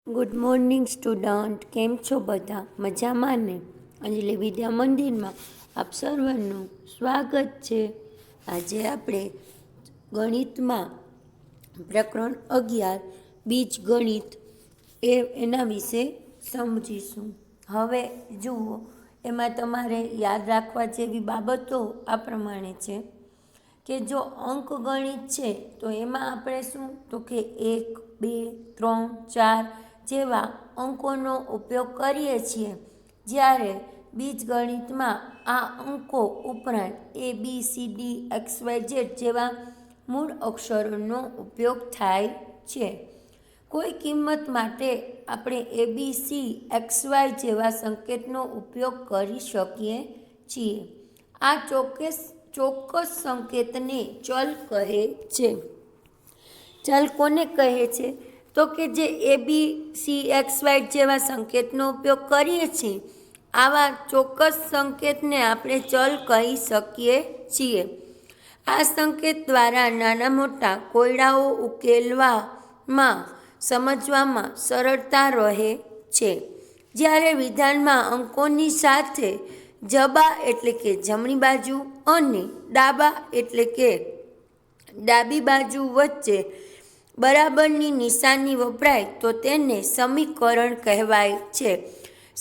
Good morning student, કેમ છો બધા? મજામાં ને? અંજલિ વિદ્યા મંદિરમાં આપ સર્વનું સ્વાગત છે. આજે આપણે ગણિતમાં પ્રકરણ 11 બીજ ગણિત એના વિશે સમજીશું. હવે જુઓ, એમાં તમારે યાદ રાખવા જેવી બાબતો આ પ્રમાણે છે કે જો અંક ગણિત છે તો એમાં આપણે શું તો કે 1, 2, 3, 4 જેવા અંકોનો ઉપયોગ કરીએ છીએ. જ્યારે બીજગણિતમાં આ અંકો ઉપરાંત ABCD XYZ જેવા મૂળ અક્ષરોનો ઉપયોગ થાય છે. કોઈ કિંમત માટે આપણે ABC XY જેવા સંકેતનો ઉપયોગ કરી શકીએ છીએ. આ ચોક્કસ સંકેતને ચલ કહે છે. ચલ કોને કહે છે? તો કે જે ABCXY જેવા સંકેતનો ઉપયોગ કરીએ છીએ, આવા ચોક્કસ સંકેતને આપણે ચલ કહી શકીએ છીએ. આ સંકેત દ્વારા નાના મોટા કોયડાઓ ઉકેલવામાં સમજવામાં સરળતા રહે છે. જ્યારે વિધાનમાં અંકોની સાથે જબા એટલે કે જમણી બાજુ અને ડાબા એટલે કે ડાબી બાજુ વચ્ચે બરાબરની નિશાની વપરાય તો તેને સમીકરણ કહેવાય છે.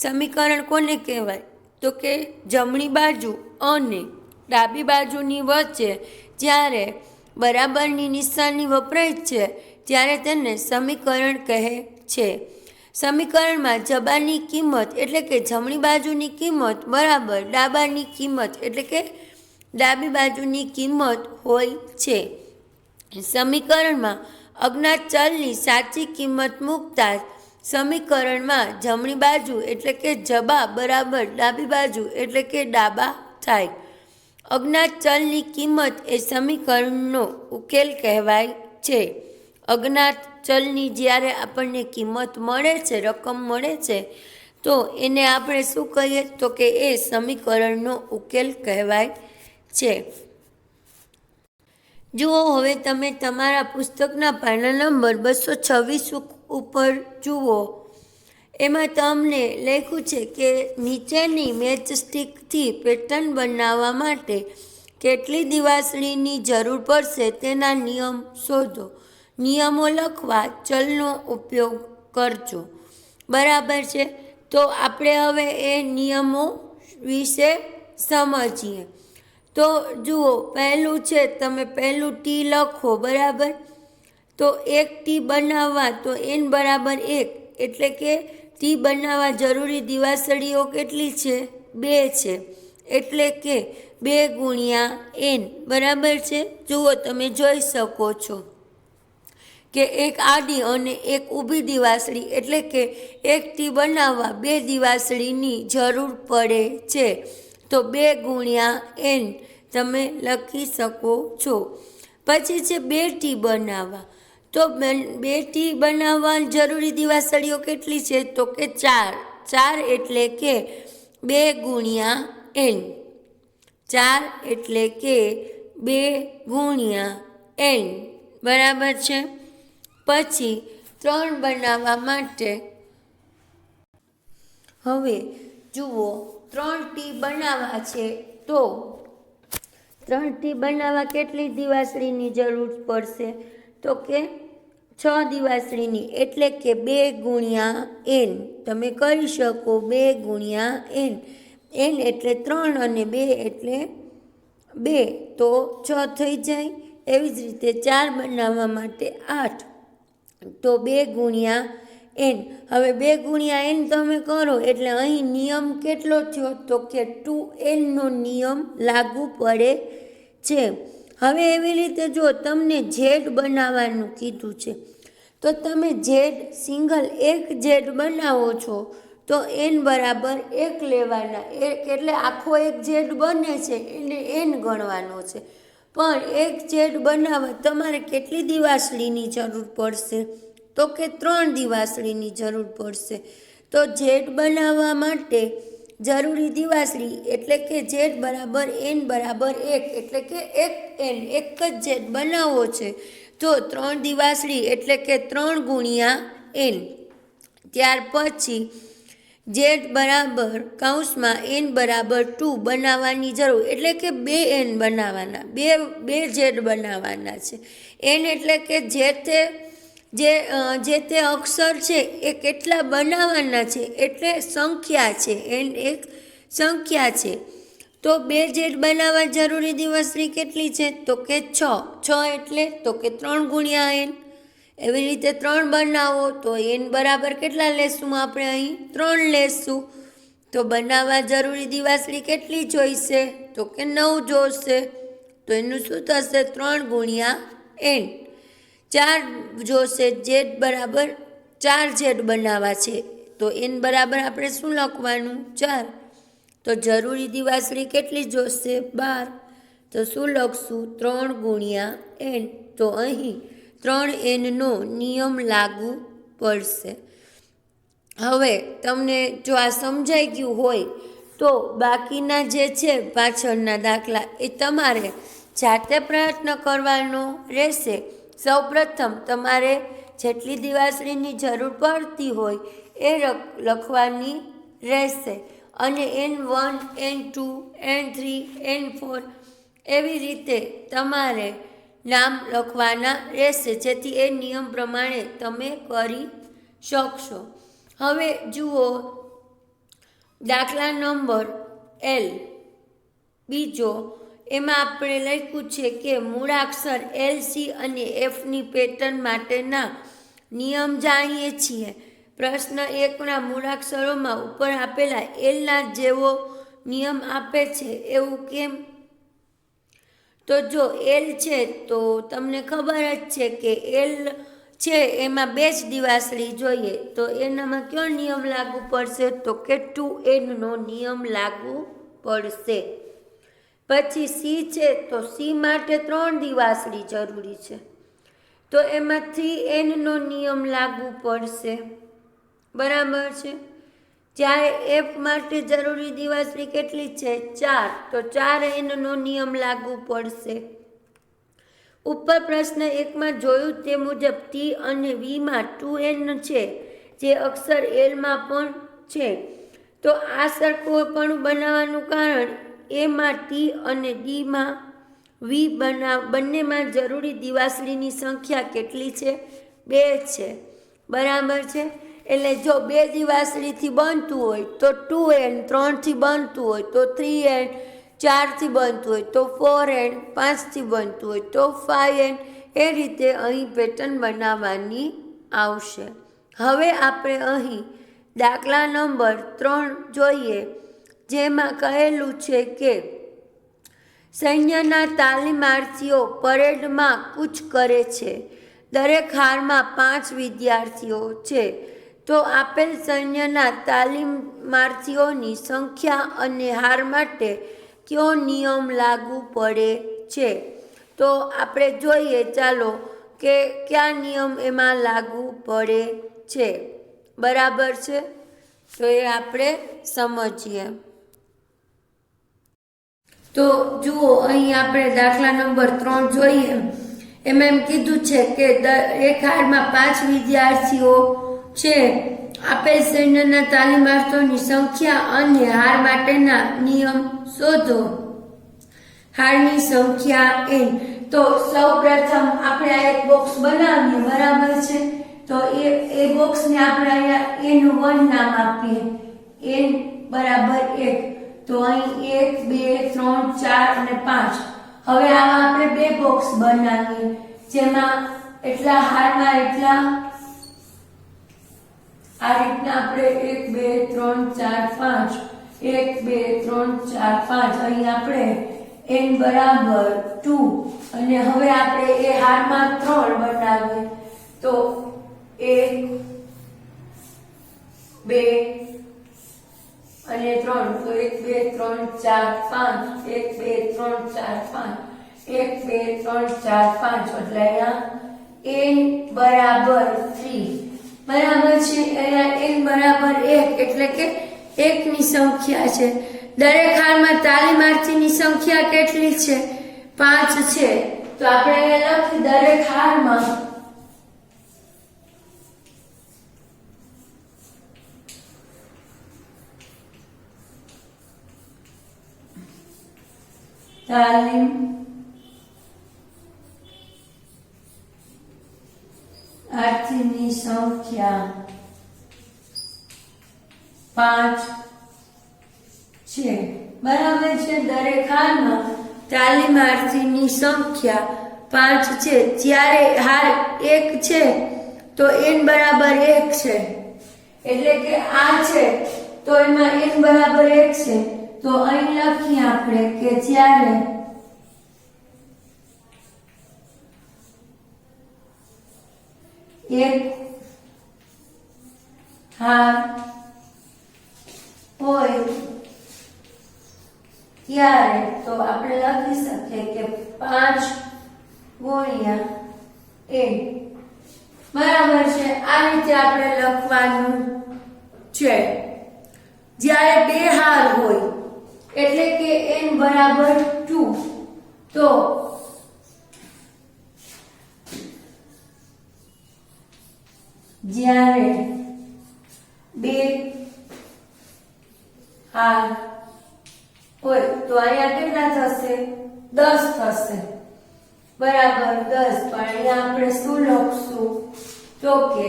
સમીકરણ કોને કહેવાય? તો કે જમણી બાજુ અને ડાબી બાજુની વચ્ચે જ્યારે બરાબરની નિશાની વપરાય છે ત્યારે તેને સમીકરણ કહે છે. સમીકરણમાં જબાની કિંમત એટલે કે જમણી બાજુની કિંમત બરાબર ડાબાની કિંમત એટલે કે ડાબી બાજુની કિંમત હોય છે. સમીકરણમાં અજ્ઞાત ચલની સાચી કિંમત મૂકતા સમીકરણમાં જમણી બાજુ એટલે કે જબા બરાબર ડાબી બાજુ એટલે કે ડાબા થાય. અજ્ઞાત ચલની કિંમત એ સમીકરણનો ઉકેલ કહેવાય છે. અજ્ઞાત ચલની જ્યારે આપણને કિંમત મળે છે, રકમ મળે છે, તો એને આપણે શું કહીએ તો કે એ સમીકરણનો ઉકેલ કહેવાય છે. જુઓ, હવે તમે તમારા પુસ્તકના પાના નંબર 226 ઉપર જુઓ. એમાં તમને લખ્યું છે કે નીચેની મેચસ્ટિકથી પેટર્ન બનાવવા માટે કેટલી દિવાસળીની જરૂર પડશે તેના નિયમ શોધો. નિયમો લખવા ચલનો ઉપયોગ કરજો. બરાબર છે? તો આપણે હવે એ નિયમો વિશે સમજીએ. તો જુઓ, પહેલું છે, તમે પહેલું ટી લખો. બરાબર? તો એક ટી બનાવવા તો n બરાબર 1 એટલે કે ટી બનાવવા જરૂરી દિવાસળીઓ કેટલી છે? 2 છે. એટલે કે 2 ગુણ્યા n. બરાબર છે? જુઓ, તમે જોઈ શકો છો કે એક આડી અને એક ઊભી દિવાસળી એટલે કે એક ટી બનાવવા 2 દિવાસળીની જરૂર પડે છે. તો 2 ગુણ્યા n તમે લખી શકો છો. પછી છે 2 ટી બનાવવા. તો 2 ટી બનાવવા જરૂરી દિવાસળીઓ કેટલી છે? તો કે 4. 4 એટલે કે 2 ગુણ્યા n. 4 એટલે કે 2 ગુણ્યા n. બરાબર છે? પછી 3 બનાવવા માટે હવે જુઓ, 3 ટી બનાવવા છે તો 3 ટી બનાવવા કેટલી દિવાસળીની જરૂર પડશે? તો કે 6 દિવાસળીની એટલે કે 2 ગુણ્યા n. તમે કરી શકો 2 ગુણ્યા n. n એટલે 3 અને 2 એટલે 2, તો 6 થઈ જાય. એવી જ રીતે 4 બનાવવા માટે 8, તો 2 ગુણ્યા n. હવે 2 ગુણ્યા n તમે કરો એટલે અહીં નિયમ કેટલો થયો? તો કે 2n નો નિયમ લાગુ પડે છે. હવે એવી રીતે જો તમને ઝેડ બનાવવાનું કીધું છે તો તમે ઝેડ સિંગલ એક ઝેડ બનાવો છો તો n બરાબર 1 લેવાના. એટલે આખો એક ઝેડ બને છે એને n ગણવાનો છે. પણ એક ઝેડ બનાવવા તમારે કેટલી દિવાસળીની જરૂર પડશે? તો કે 3 દિવાસળીની જરૂર પડશે. તો ઝેડ બનાવવા માટે જરૂરી દિવાસળી એટલે કે ઝેડ બરાબર n બરાબર 1 એટલે કે 1n. એક જ ઝેડ બનાવવો છે તો 3 દિવાસળી એટલે કે 3 ગુણ્યા n. ત્યાર પછી z બરાબર કૌંસમાં n બરાબર 2 બનાવવાની જરૂર, એટલે કે 2 n બનાવવાના, બે z બનાવવાના છે. n એટલે કે જે તે અક્ષર છે એ કેટલા બનાવવાના છે, એટલે સંખ્યા છે. n એક સંખ્યા છે. તો 2 z બનાવવા જરૂરી દિવસની કેટલી છે? તો કે 6 એટલે તો કે 3 ગુણ્યા n. એવી રીતે 3 બનાવો તો n બરાબર કેટલા લેશું આપણે? અહીં 3 લેશું. તો બનાવવા જરૂરી દિવાસળી કેટલી જોઈશે? તો કે 9 જોશે. તો એનું શું થશે? 3 ગુણ્યા n. 4 જોશે, z બરાબર 4 z બનાવવા છે, તો n બરાબર આપણે શું લખવાનું? 4. તો જરૂરી દિવાસળી કેટલી જોશે? 12. તો શું લખશું? 3 ગુણ્યા n. તો અહીં 3n નો નિયમ લાગુ પડશે. હવે તમને જો આ સમજાઈ ગયું હોય તો બાકીના જે છે પાછળના દાખલા એ તમારે જાતે પ્રયત્ન કરવાનો રહેશે. સૌપ્રથમ તમારે જેટલી દિવાસળીની જરૂર પડતી હોય એ લખવાની રહેશે, અને n1, n2, n3, n4 એવી રીતે તમારે નામ લખવાના રહેશે, જેથી એ નિયમ પ્રમાણે તમે કરી શકશો. હવે જુઓ દાખલા નંબર L બીજો. એમાં આપણે લખ્યું છે કે મૂળાક્ષર L, C અને Fની પેટર્ન માટેના નિયમ જાણીએ છીએ. પ્રશ્ન 1ના મૂળાક્ષરોમાં ઉપર આપેલા Lના જેવો નિયમ આપે છે એવું કેમ? તો જો L છે તો તમને ખબર જ છે કે L છે એમાં 2 જ દિવાસળી જોઈએ, તો એનામાં કયો નિયમ લાગુ પડશે? તો કે 2n નો નિયમ લાગુ પડશે. પછી C છે તો C માટે 3 દિવાસળી જરૂરી છે, તો એમાં 3n નો નિયમ લાગુ પડશે. બરાબર છે. જ્યારે F માટે જરૂરી દિવાસળી કેટલી છે? 4, તો 4n નો નિયમ લાગુ પડશે. ઉપર પ્રશ્ન 1માં જોયું તે મુજબ T અને V માં 2n છે, જે અક્ષર L માં પણ છે. તો આ સરખુપણું બનાવવાનું કારણ એમાં T અને D માં V બંનેમાં જરૂરી દિવાસળીની સંખ્યા કેટલી છે? 2 છે. બરાબર છે. એટલે જો 2 દિવાસળીથી બનતું હોય તો 2n, 3થી બનતું હોય તો 3n, 4થી બનતું હોય તો 4n, 5થી બનતું હોય તો 5n, એ રીતે અહીં પેટર્ન બનાવવાની આવશે. હવે આપણે અહીં દાખલા નંબર 3 જોઈએ, જેમાં કહેલું છે કે સૈન્યના તાલીમાર્થીઓ પરેડમાં કૂચ કરે છે. દરેક હારમાં 5 વિદ્યાર્થીઓ છે. તો આપેલ સૈન્યના તાલીમાર્થીઓની સંખ્યા અને હાર માટે કયો નિયમ લાગુ પડે છે? તો આપણે જોઈએ ચાલો કે કયા નિયમ એમાં લાગુ પડે છે. બરાબર છે. તો એ આપણે સમજીએ. તો જુઓ અહીં આપણે દાખલા નંબર 3 જોઈએ. એમાં એમ કીધું છે કે એક હારમાં 5 વિદ્યાર્થીઓ છે. આપેલ સૈન્યના તાલીમાર્થીઓની સંખ્યા અને હાર માટેના નિયમ શોધો. હારની સંખ્યા n. તો સૌપ્રથમ આપણે આ એક બોક્સ બનાવીએ. બરાબર છે. તો એ બોક્સને આપણે અહીંયા n1 નામ આપીએ. n બરાબર 1. તો અહીં 1, 2, 3, 4 અને 5. હવે આમાં આપણે 2 બોક્સ બનાવીએ, જેમાં એટલા હારમાં એટલા આ રીતના આપણે 1, 2, 3, 4, 5 1, 2, 3, 4, 5 અહીં આપણે n બરાબર 2 અને હવે આપણે એ હારમાં 3 બનાવીએ. તો 1, 2 અને 3. તો 1, 2, 3, 4, 5 1, 2, 3, 4, 5 1, 2, 3, 4, 5 એટલે અહીંયા n બરાબર 3. બરાબર છે. અહીંયા n બરાબર 1 એટલે કે 1 ની સંખ્યા છે. દરેક હારમાં તાલીમાર્થીની સંખ્યા કેટલી છે? 5 છે. તો આપણે અહીંયા લખી દરેક હારમાં તાલીમ આરતીની સંખ્યા 5 છે, બરાબર છે। દરેક હારમાં તાલીમાર્થીની સંખ્યા 5 છે। જ્યારે હાર 1 છે તો n બરાબર 1 છે, એટલે કે આ છે તો એમાં n બરાબર 1 છે। તો અહીં લખીએ આપણે કે જ્યારે એક હાર હોય ત્યારે તો આપણે લખી શકીએ કે 5 ગુણ્યા n, બરાબર છે। આ રીતે આપણે લખવાનું છે। જ્યારે બે હાર હોય એટલે કે n બરાબર 2 તો જ્યારે બે હાર હોય તો અહીંયા કેટલા થશે? 10 થશે, બરાબર 10। પણ અહીંયા આપણે શું લખશું તો કે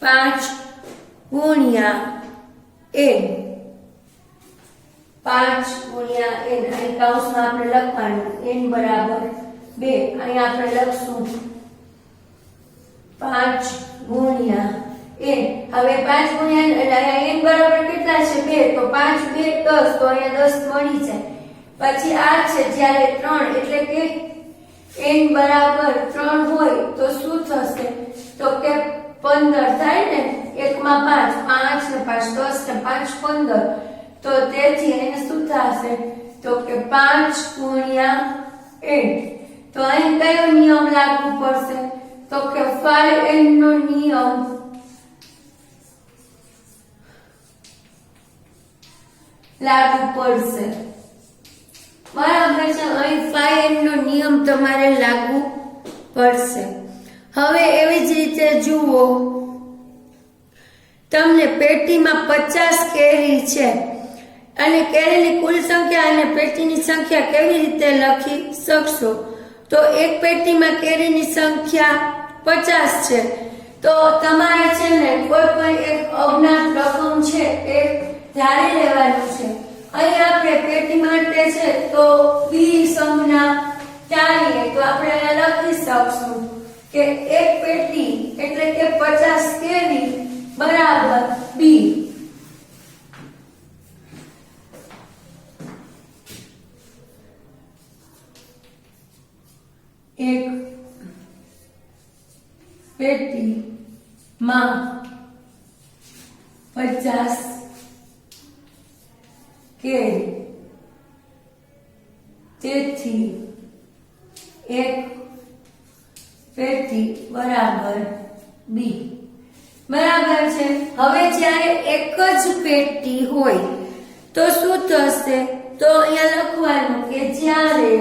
5 ગુણ્યા n, 5 ગુણ્યા n, અહીં કૌંસમાં આપણે લખવાનું n બરાબર 2, અહીંયા આપણે લખશું 5 ગુણ્યા n। હવે 5 ગુણ્યા n એટલે અહીંયા n બરાબર કેટલા છે? 2, તો 5 2 10, તો અહીંયા 10 મળી જાય। પછી આ છે જ્યારે 3 એટલે કે n બરાબર 3 હોય તો શું થશે તો કે 15 થાય ને, 1 માં 5, 5 ને 5 10 ને 5 15, તો તેથી એને શું થશે તો કે 5 ગુણ્યા n। તો અહીં કયો નિયમ લાગુ પડશે તો કે 5n નો નિયમ લાગુ પડશે, બરાબર છે। અહીં 5n નો નિયમ તમારે લાગુ પડશે। હવે એવી જ રીતે જુઓ, તમને પેટીમાં 50 કેરી છે અને કેરીની કુલ સંખ્યા અને પેટીની સંખ્યા કેવી રીતે લખી શકશો? તો એક પેટીમાં કેરીની સંખ્યા 50 છે, તો તમારે છે ને કોઈ પણ એક અજ્ઞાત રકમ છે એ ધારી લેવાનું છે। અહીં આપણે પેટી માટે છે તો b સંજ્ઞા ધારીએ તો આપણે અહીંયા લખી શકશું કે એક પેટી એટલે કે 50 કેરી બરાબર b। એક પેટીમાં 50 કેરી, તેથી એક પેટી બરાબર b, બરાબર છે। હવે જ્યારે એક જ પેટી હોય તો શું થશે તો અહીંયા લખવાનું કે જ્યારે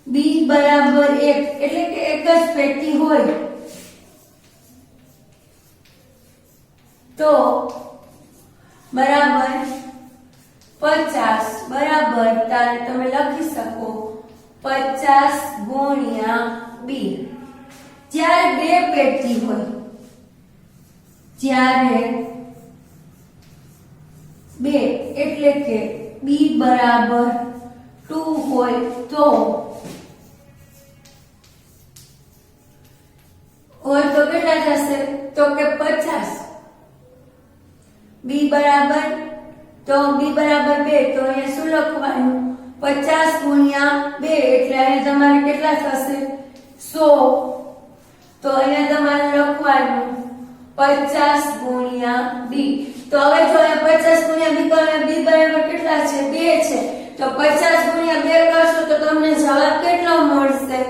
b બરાબર 1 એટલે કે એક જ પેટી હોય તો બરાબર 50 બરાબર તારે તમે લખી શકો 50 ગુણ્યા b। જ્યારે બે પેટી હોય, જ્યારે બે એટલે કે b બરાબર 2 હોય તો કેટલા થશે તો કે 50, b બરાબર 2 તો અહીંયા શું લખવાનું 50 ગુણ્યા 2 એટલે અહીંયા તમારે કેટલા થશે 100, તો અહીંયા તમારે લખવાનું 50 ગુણ્યા b। તો હવે જો અહીંયા 50 ગુણ્યા b કરો, b બરાબર કેટલા છે 2 છે, તો 50 ગુણ્યા 2 કરશો તો તમને જવાબ કેટલો મળશે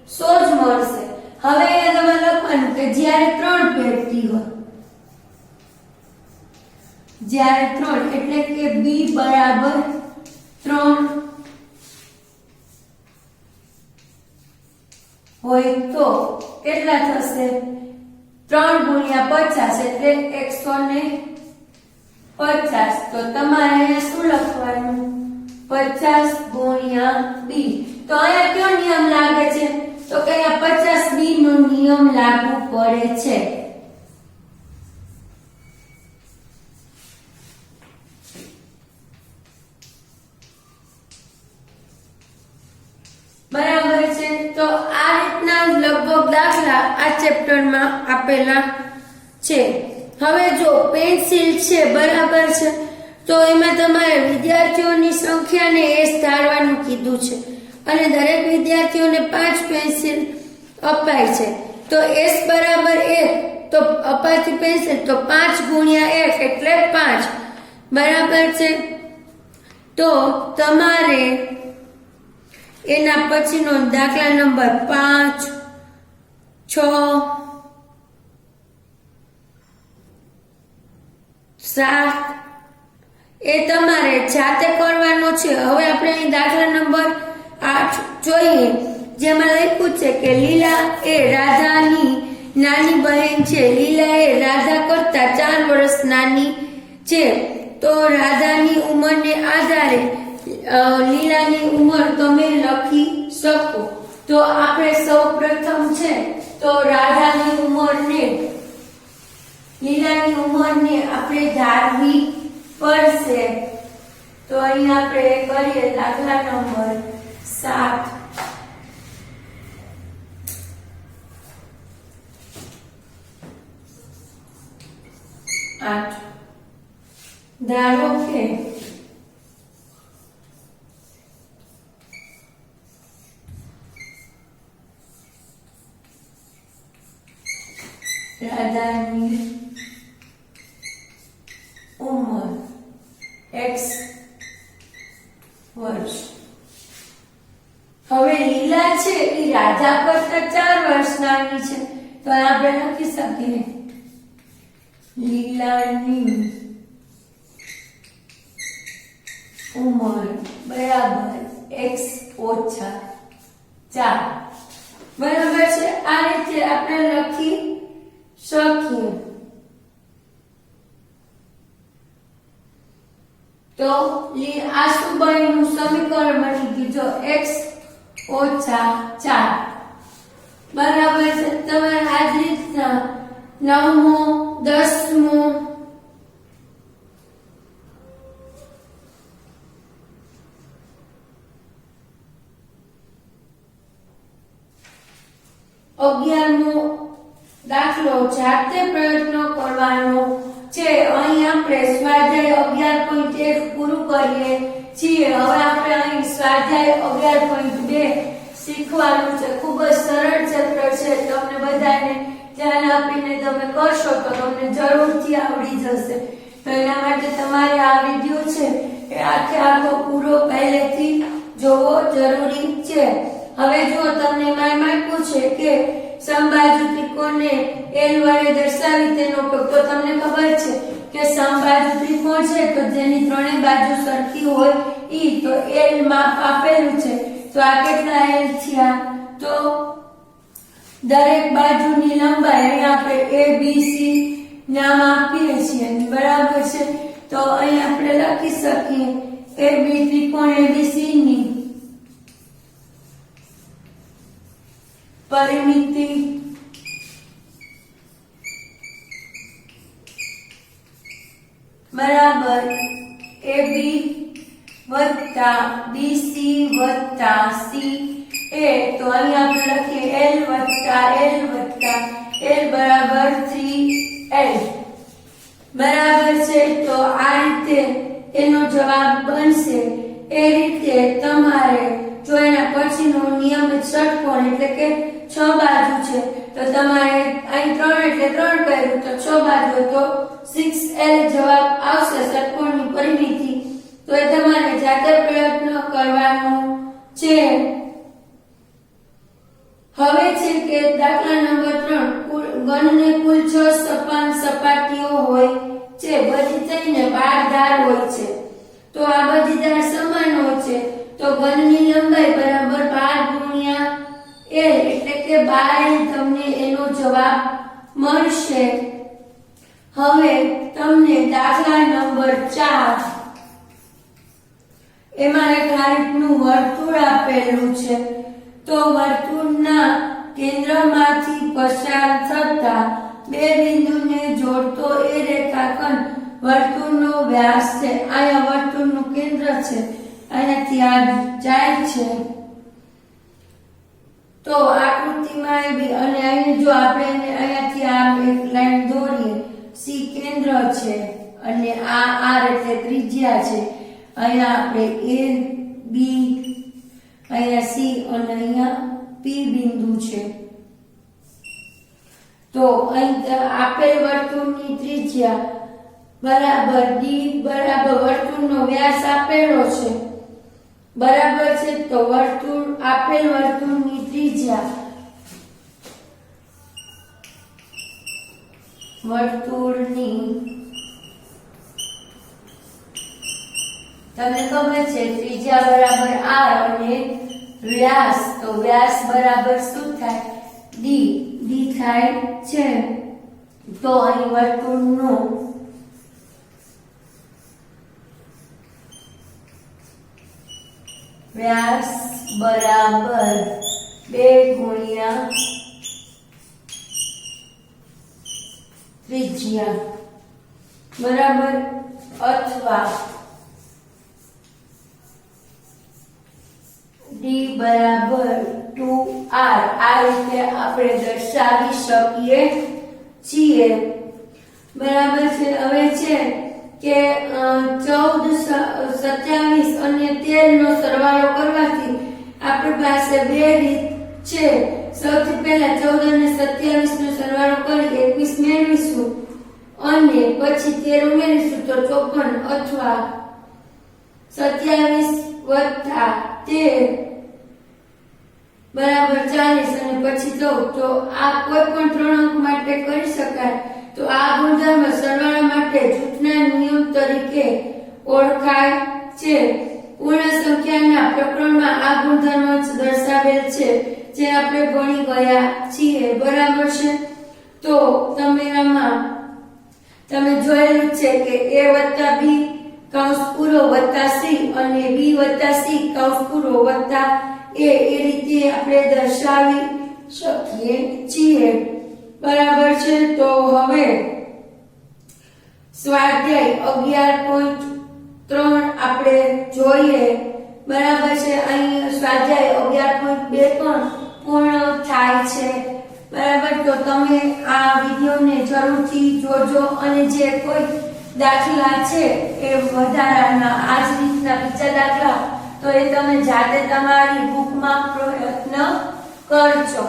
100 જ મળશે। હવે અહીંયા તમારે લખવાનું કે જ્યારે 3 પેટી હોય, જ્યારે 3 એટલે કે b બરાબર 3 હોય તો કેટલા થશે 3 ગુણ્યા 50 એટલે 120 50, તો તમારે અહીંયા શું લખવાનું? 50 ગુણ્યા b. તો અહીંયા કયો નિયમ લાગે છે? તો કે અહીંયા 50 b નો નિયમ લાગુ પડે છે. બરાબર છે. તો આ રીતના લગભગ દાખલા આ ચેપ્ટરમાં આપેલા છે. હવે જો પેન્સિલ છે, બરાબર છે, તો એમાં તમારે વિદ્યાર્થીઓની સંખ્યાને s ધારવાનું કીધું છે અને દરેક વિદ્યાર્થીઓને 5 પેન્સિલ અપાય છે. તો s બરાબર 1, તો અપાતી પેન્સિલ તો 5 ગુણ્યા 1 એટલે 5. બરાબર છે. તો તમારે એના પછીનો દાખલા નંબર 5, 6, 7 એ તમારે જાતે કરવાનો છે. હવે આપણે અહીં દાખલા નંબર 8 જોઈએ, જેમાં લખ્યું છે કે લીલા એ રાધાની નાની બહેન છે. લીલા એ રાધા કરતા 4 વર્ષ નાની છે. તો રાધાની ઉંમરને આધારે લીલાની ઉંમર તમે લખી શકો. તો આપણે સૌ પ્રથમ છે તો રાધાની ઉંમરને, લીલાની ઉંમરને આપણે ધારવી પડશે. તો અહીં આપણે કરીએ દાખલા નંબર 7. ધારો કે રાધાની ઉંમર x વર્ષ. હવે લીલા છે એ રાધા કરતા 4 વર્ષ નાની છે. તો આપણે લખી શકીએ લીલાની ઉંમર બરાબર x ઓછા 4. બરાબર છે. આ રીતે આપણે લખી શકીએ. તો આ શું બન્યું? સમીકરણ બની ગયું જો x ઓછા 4. બરાબર છે. તમારે આ જ રીતના 9મો, 10મો, 11મો દાખલો જાતે પ્રયત્ન કરવાનો છે. અહીં આપણે સ્વાધ્યાય 11.1 પૂરું કરીએ છીએ. હવે આપણે અહીં સ્વાધ્યાય 11.2 શીખવાનું છે. ખૂબ જ સરળ ચેપ્ટર છે. તમને બધાને ધ્યાન આપીને તમે કરશો તો તમને જરૂરથી આવડી જશે. તો એના માટે તમારે આ વિડિયો છે એ આખો પૂરો પહેલેથી જોવો જરૂરી છે. હવે જો તમને એમાં આપ્યું છે કે સમબાજુ ત્રિકોણને L વડે દર્શાવી તેનો ઉપયોગ. તો તમને ખબર છે કે સમબાજુ ત્રિકોણ છે તો જેની ત્રણેય બાજુ સરખી હોય ઈ. તો L માપ આપેલું છે. તો આ કેટલા L થયા? તો દરેક બાજુની લંબાઈ અહીં આપણે ABC નામ આપીએ છીએ. બરાબર છે. તો અહીં આપણે લખી શકીએ AB ત્રિકોણ ABC ની પરિમિતિ બરાબર AB વત્તા BC વત્તા CA. તો અહીં આપણે લખીએ L વત્તા L વત્તા L બરાબર 3L. બરાબર છે. તો આ રીતે એનો જવાબ બનશે. એ રીતે તમારે જો એના પછીનો નિયમિત ષટકોણ એટલે કે 6 બાજુ છે તો તમારે અહીં 3 એટલે 3 કર્યું તો 6 બાજુ તો 6L જવાબ આવશે ષટકોણની પરિમિતિ. તો એ તમારે જાતે પ્રયત્ન કરવાનો છે. હવે છે કે દાખલા નંબર 3 ઘનને કુલ 6 સમાન સપાટીઓ હોય છે. બધી થઈને 12 ધાર હોય છે. તો આ બધી ધાર સમાન હોય છે. તો ઘનની લંબાઈ બરાબર 12 ગુણ્યા L એટલે કે 12L તમને એનો જવાબ મળશે. હવે તમને દાખલા નંબર 4 એમાં એક આ રીતનું વર્તુળ આપેલું છે, તો વર્તુળના કેન્દ્રમાંથી પસાર થતા બે બિંદુને જોડતો એ રેખાખંડ વર્તુળનો વ્યાસ છે. અહીંયા વર્તુળનું કેન્દ્ર છે, અહીંયાથી આ જાય છે. તો આકૃતિમાં એ બી અને અહીં જો આપણે અહીંયાથી આ એક લાઈન દોરીએ, સી કેન્દ્ર છે અને આ આર એટલે ત્રિજ્યા છે. અહીંયા આપણે એ બી, અહીંયા સી અને અહીંયા પી બિંદુ છે. તો અહીં આપેલ વર્તુળની ત્રિજ્યા બરાબર ડી બરાબર વર્તુળનો વ્યાસ આપેલો છે, બરાબર છે. તો વર્તુળ આપેલ વર્તુળની ત્રિજ્યા વર્તુળની તમને ખબર છે ત્રિજ્યા બરાબર આર અને વ્યાસ, તો વ્યાસ બરાબર શું થાય? ડી. ડી થાય છે. તો અહીં વર્તુળનો વ્યાસ બરાબર 2 ગુણ્યા ત્રિજ્યા બરાબર, અથવા ડી બરાબર 2r. આ રીતે આપણે દર્શાવી શકીએ છીએ. બરાબર છે. હવે છે કે 14, 27 અને 13 નો સરવાળો કરવાથી આપણી પાસે બે રીત છે. સૌથી પહેલા 14 અને 27 નો સરવાળો કરી 21 મેળવીશું અને પછી 13 ઉમેરીશું તો 54, અથવા 27 વત્તા 13 બરાબર 40 અને પછી 14. તો આ કોઈ પણ ત્રણ અંક માટે કરી શકાય. તો આ ગુણધર્મ સરવાળા માટે જૂથના નિયમ તરીકે ઓળખાય છે. પૂર્ણ સંખ્યાના પ્રકરણમાં આ ગુણધર્મ દર્શાવેલ છે, જે આપણે ભણી ગયા છીએ. બરાબર છે. તો તમે આમાં તમે જોયેલું છે કે a વત્તા b કૌંસ પૂરો વત્તા c અને b વત્તા c કૌંસ પૂરો વત્તા એ રીતે આપણે દર્શાવી શકીએ છીએ. બરાબર છે. તો હવે સ્વાધ્યાય 11.3 આપણે જોઈએ. બરાબર છે. અહીં સ્વાધ્યાય 11.2 પણ પૂર્ણ થાય છે. બરાબર. તો તમે આ વિડિયોને જરૂરથી જોજો અને જે કોઈ દાખલા છે એ વધારાના આ જ રીતના બીજા દાખલા તો એ તમે જાતે તમારી બુકમાં પ્રયત્ન કરજો,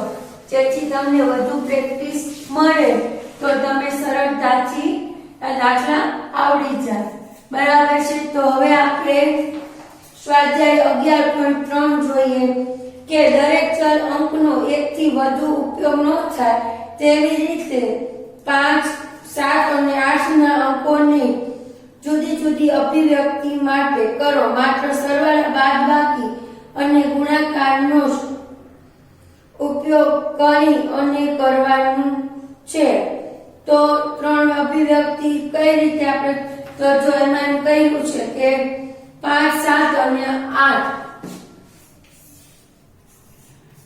જેથી તમને વધુ પ્રેક્ટિસ મળે તો તમે સરળતાથી આ દાખલા આવડી જાય. બરાબર છે. તો હવે આપણે સ્વાધ્યાય 11.3 જોઈએ કે દરેક ચલ અંકનો એકથી વધુ ઉપયોગ ન થાય તેવી રીતે 5, 7 અને 8 ના અંકોની જુદી જુદી અભિવ્યક્તિ માટે કરો. માત્ર સરવાળા, બાદબાકી અને ગુણાકારનો ઉપયોગ કરી અને કરવાનું છે. તો ત્રણ અભિવ્યક્તિ કઈ રીતે આપણે તો જો એમાં કહ્યું છે કે 5, 7 અને 8,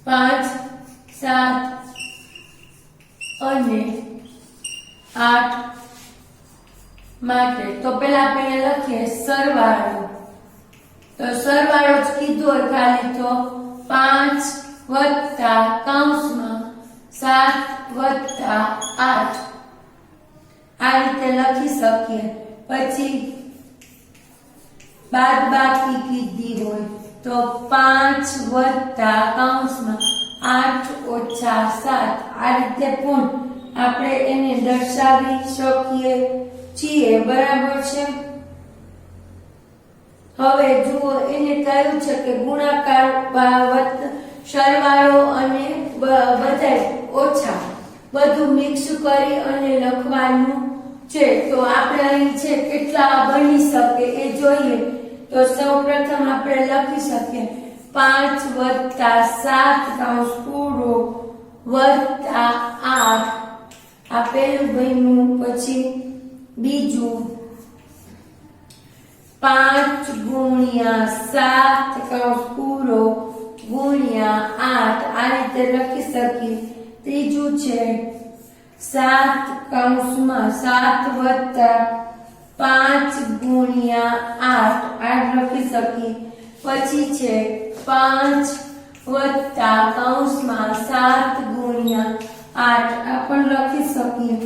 5, 7 અને 8 માટે તો પેલા આપણે લખીએ સરવાળો. તો સરવાળો જ કીધો ખાલી તો 5 વત્તા કૌંસમાં 7 વત્તા 8 આ રીતે લખી શકીએ. પછી બાદબાકી કીધી હોય તો 5 વત્તા કૌંસમાં 8 ઓછા 7 આ રીતે પણ આપણે એને દર્શાવી શકીએ છીએ. બરાબર છે. હવે જુઓ એને કહ્યું છે કે ગુણાકાર સરવાળો અને બધા ઓછા બધું મિક્સ કરી અને લખવાનું છે. તો આપણે અહીં છે કેટલા બની શકે એ જોઈએ. તો સૌપ્રથમ આપણે લખી શકીએ 5 વત્તા 7 કૌંસ પૂરો વત્તા 8 આ પેલું બન્યું. પછી બીજું 5 ગુણ્યા 7 કૌંસ પૂરો ગુણ્યા 8 આ રીતે લખી શકીએ. ત્રીજું છે 7 કૌંસમાં 7 વત્તા 5 ગુણ્યા 8 લખી શકીએ. પછી છે 5 વત્તા કૌંસમાં 7 ગુણ્યા 8 આ પણ લખી શકીએ.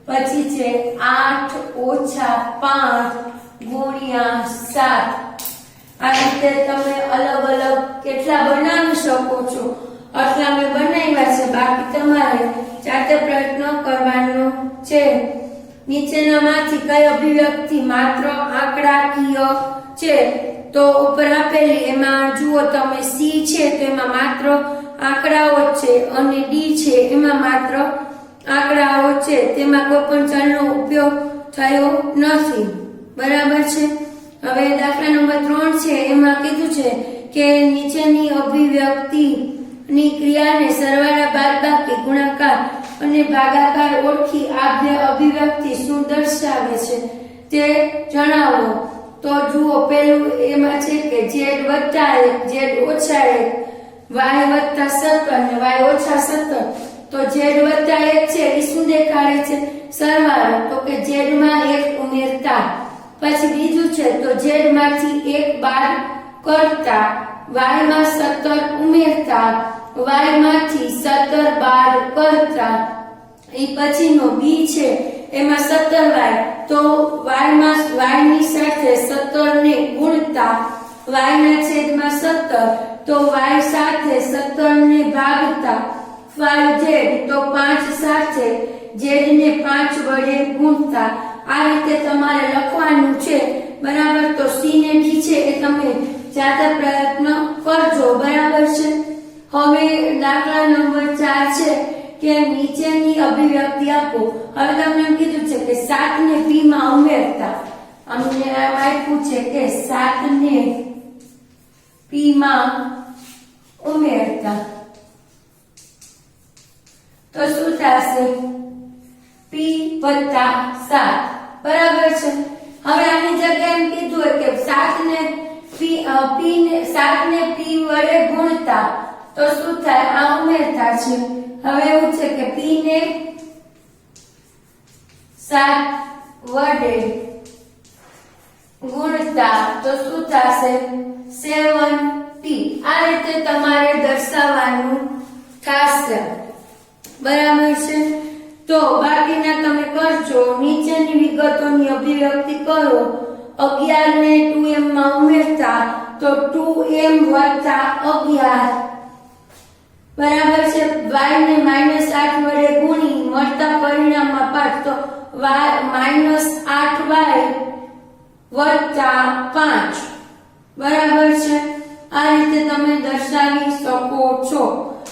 પછી છે 8 ઓછા 5 ગુણ્યા 7 આ રીતે તમે અલગ અલગ કેટલા બનાવી શકો છો. આટલા મેં બનાવ્યા છે, બાકી તમારે જાતે પ્રયત્ન કરવાનો છે. નીચેનામાંથી કઈ અભિવ્યક્તિ માત્ર આંકડાકીય છે? તો ઉપર આપેલી એમાં જુઓ તમે, સી છે તો એમાં માત્ર આંકડાઓ છે અને ડી છે એમાં માત્ર આંકડાઓ છે, તેમાં કોઈ પણ ચલનો ઉપયોગ થયો નથી. બરાબર છે. હવે દાખલા નંબર 3 છે, એમાં કીધું છે કે નીચેની અભિવ્યક્તિની ક્રિયાને સરવાળા, બાદબાકી, ગુણાકાર અને ભાગાકાર ઓળખી આ બે અભિવ્યક્તિ શું દર્શાવે છે તે જણાવો. તો જુઓ, પેલું એમાં છે કે z વત્તા 1, z ઓછા 1, y વત્તા 17 અને y ઓછા 17. તો z વત્તા 1 છે એ શું દેખાડે છે? સરવાળો. તો કે z માં 1 ઉમેરતા. પછી બીજું છે તો z માંથી 1 બાદ કરતા, y માં 17 ઉમેરતા, y માંથી 17 બાદ કરતા. એ પછીનો b છે એમાં 17y, તો y ની સાથે 17 ને ગુણતા, y ના છેદમાં 17 તો y સાથે 17 ને ભાગતા, 5z તો 5 સાથે z ને 5 વડે ગુણતા. આ રીતે તમારે લખવાનું છે. બરાબર. તો સી ને ડી છે એ તમે જાતે પ્રયત્ન કરજો. બરાબર છે. હવે દાખલા નંબર 4 છે કે નીચેની અભિવ્યક્તિ આપો. હવે તમને એમ કીધું છે કે 7 ને p માં ઉમેરતા. અમને આપ્યું છે કે 7 ને p માં ઉમેરતા તો શું થશે? p વત્તા 7. બરાબર છે. હવે આની જગ્યાએ એમ કીધું હોય કે 7 ને p વડે ગુણતા તો શું થાય? આ ઉમેરતા છે. હવે એવું છે કે p ને 7 વડે ગુણતા તો શું થશે? 7p. આ રીતે તમારે દર્શાવવાનું થશે. બરાબર છે. તો બાકીના તમે કરજો. નીચેની વિગતોની અભિવ્યક્તિ કરો. 11 ને 2m માં ઉમેરતા તો 2m વત્તા 11. બરાબર છે. y ને -8 વડે ગુણી મળતા પરિણામમાં 5 તો -8y વત્તા 5. બરાબર છે. આ રીતે તમે દર્શાવી શકો છો.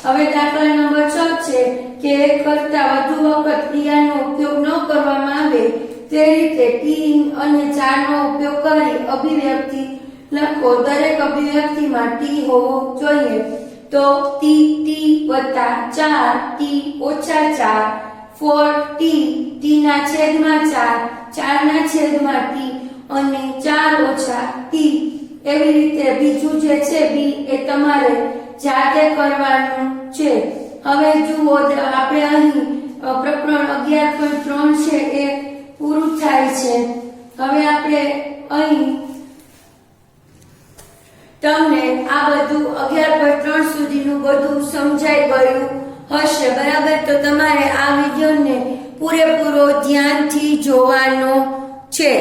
હવે દાખલા નંબર 6 છે કે એક કરતા વધુ વખત ક્રિયાનો ઉપયોગ ન કરવામાં આવે તે રીતે t અને 4 નો ઉપયોગ કરી અભિવ્યક્તિ લખો. દરેક અભિવ્યક્તિમાં t હોવો જોઈએ. તો t વત્તા 4, t ઓછા 4, 4t, t ના છેદમાં 4, 4 ના છેદમાં t અને 4 ઓછા t. એવી રીતે બીજું જે છે b એ તમારે જાતે કરવાનું છે. હવે જુઓ, આપણે અહીં પ્રકરણ 11.3 છે એ પૂરું થાય છે. હવે આપણે અહીં તમને આ બધું 11.3 સુધીનું બધું સમજાઈ ગયું હશે. બરાબર. તો તમારે આ વિડિયોને પૂરેપૂરો ધ્યાનથી જોવાનો છે.